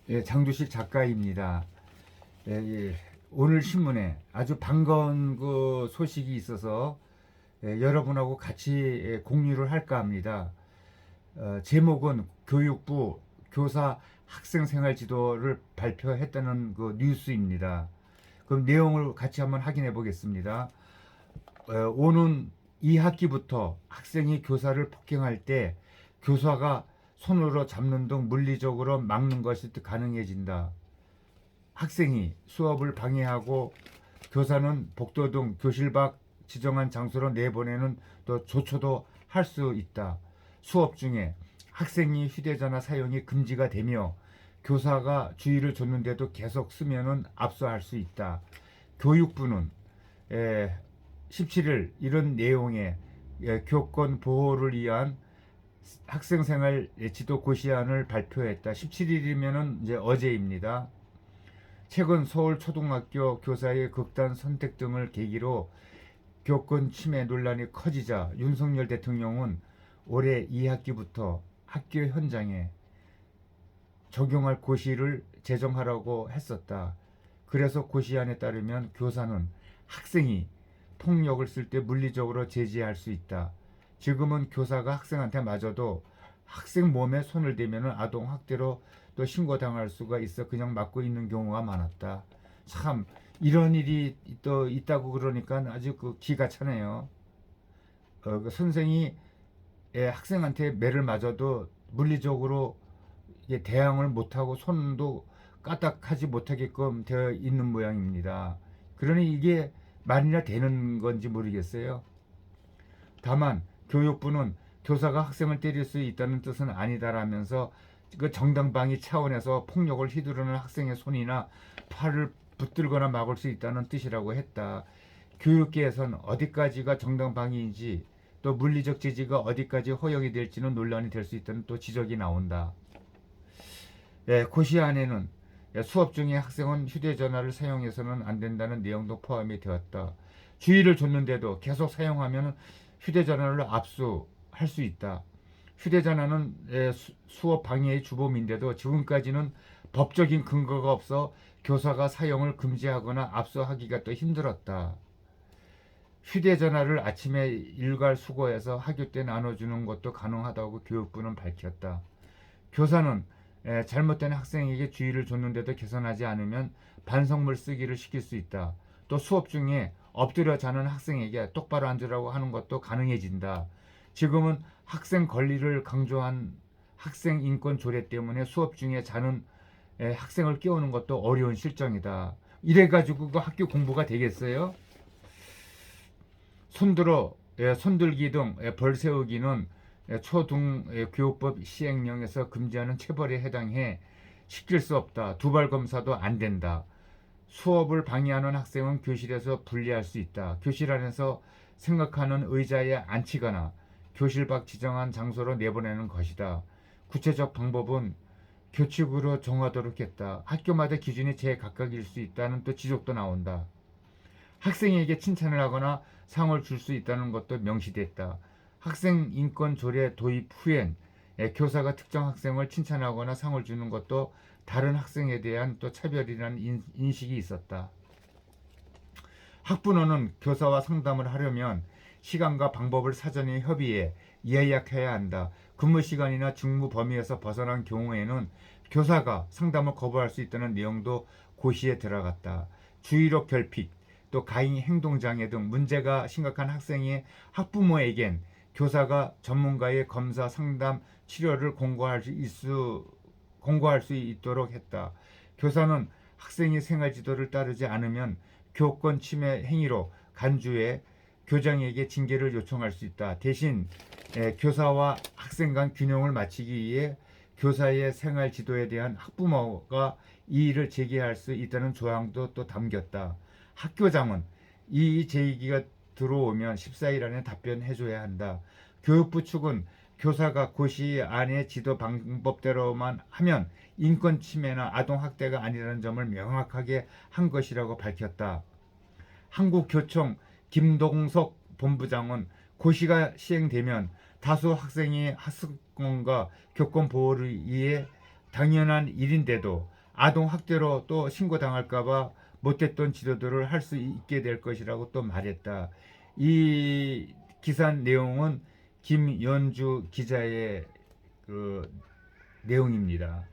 예, 장두식 작가입니다. 예, 예. 오늘 신문에 아주 반가운 그 소식이 있어서 여러분하고 같이 공유를 할까 합니다. 제목은 교육부 교사 학생 생활 지도를 발표했다는 그 뉴스입니다. 그럼 내용을 같이 한번 확인해 보겠습니다. 오는 2학기부터 학생이 교사를 폭행할 때 교사가 손으로 잡는 등 물리적으로 막는 것이 가능해진다. 학생이 수업을 방해하고 교사는 복도 등 교실 밖 지정한 장소로 내보내는 또 조처도 할 수 있다. 수업 중에 학생이 휴대전화 사용이 금지가 되며 교사가 주의를 줬는데도 계속 쓰면은 압수할 수 있다. 교육부는 17일 이런 내용의 교권 보호를 위한 학생생활 지도 고시안을 발표했다. 17일이면은 이제 어제입니다. 최근 서울 초등학교 교사의 극단 선택 등을 계기로 교권 침해 논란이 커지자 윤석열 대통령은 올해 2학기부터 학교 현장에 적용할 고시를 제정하라고 했었다. 그래서 고시안에 따르면 교사는 학생이 폭력을 쓸 때 물리적으로 제지할 수 있다. 지금은 교사가 학생한테 맞아도 학생 몸에 손을 대면 아동 학대로 또 신고당할 수가 있어 그냥 맞고 있는 경우가 많았다. 참 이런 일이 또 있다고 그러니까 아주 그 기가 차네요. 그 선생이 학생한테 매를 맞아도 물리적으로 대항을 못하고 손도 까딱하지 못하게끔 되어 있는 모양입니다. 그러니 이게 말이나 되는 건지 모르겠어요. 다만 교육부는 교사가 학생을 때릴 수 있다는 뜻은 아니다라면서 그 정당방위 차원에서 폭력을 휘두르는 학생의 손이나 팔을 붙들거나 막을 수 있다는 뜻이라고 했다. 교육계에선 어디까지가 정당방위인지 또 물리적 제지가 어디까지 허용이 될지는 논란이 될 수 있다는 또 지적이 나온다. 고시안에는 수업 중에 학생은 휴대전화를 사용해서는 안 된다는 내용도 포함이 되었다. 주의를 줬는데도 계속 사용하면 휴대전화를 압수할 수 있다. 휴대전화는 수업 방해의 주범인데도 지금까지는 법적인 근거가 없어 교사가 사용을 금지하거나 압수하기가 또 힘들었다. 휴대전화를 아침에 일괄 수거해서 학교 때 나눠주는 것도 가능하다고 교육부는 밝혔다. 교사는 잘못된 학생에게 주의를 줬는데도 개선하지 않으면 반성문 쓰기를 시킬 수 있다. 또 수업 중에 엎드려 자는 학생에게 똑바로 앉으라고 하는 것도 가능해진다. 지금은 학생 권리를 강조한 학생 인권 조례 때문에 수업 중에 자는 학생을 깨우는 것도 어려운 실정이다. 이래가지고 그 학교 공부가 되겠어요? 손들기 등 벌 세우기는 초등교육법 시행령에서 금지하는 체벌에 해당해 시킬 수 없다. 두발 검사도 안 된다. 수업을 방해하는 학생은 교실에서 분리할 수 있다. 교실 안에서 생각하는 의자에 앉히거나 교실 밖 지정한 장소로 내보내는 것이다. 구체적 방법은 교칙으로 정하도록 했다. 학교마다 기준이 제각각일 수 있다는 또 지적도 나온다. 학생에게 칭찬을 하거나 상을 줄 수 있다는 것도 명시됐다. 학생 인권 조례 도입 후엔 교사가 특정 학생을 칭찬하거나 상을 주는 것도 다른 학생에 대한 또 차별이라는 인식이 있었다. 학부모는 교사와 상담을 하려면 시간과 방법을 사전에 협의해 예약해야 한다. 근무 시간이나 직무 범위에서 벗어난 경우에는 교사가 상담을 거부할 수 있다는 내용도 고시에 들어갔다. 주의력 결핍, 또 가행 행동장애 등 문제가 심각한 학생의 학부모에겐 교사가 전문가의 검사, 상담, 치료를 공고할 수 있도록 했다. 교사는 학생이 생활지도를 따르지 않으면 교권 침해 행위로 간주해 교장에게 징계를 요청할 수 있다. 대신 교사와 학생 간 균형을 맞추기 위해 교사의 생활지도에 대한 학부모가 이의를 제기할 수 있다는 조항도 또 담겼다. 학교장은 이 제기가 들어오면 14일 안에 답변해줘야 한다. 교육부 측은 교사가 고시 안의 지도 방법대로만 하면 인권 침해나 아동 학대가 아니라는 점을 명확하게 한 것이라고 밝혔다. 한국교총 김동석 본부장은 고시가 시행되면 다수 학생이 학습권과 교권 보호를 위해 당연한 일인데도 아동 학대로 또 신고당할까봐 못했던 지도들을 할 수 있게 될 것이라고 또 말했다. 이 기사 내용은 김연주 기자의 그 내용입니다.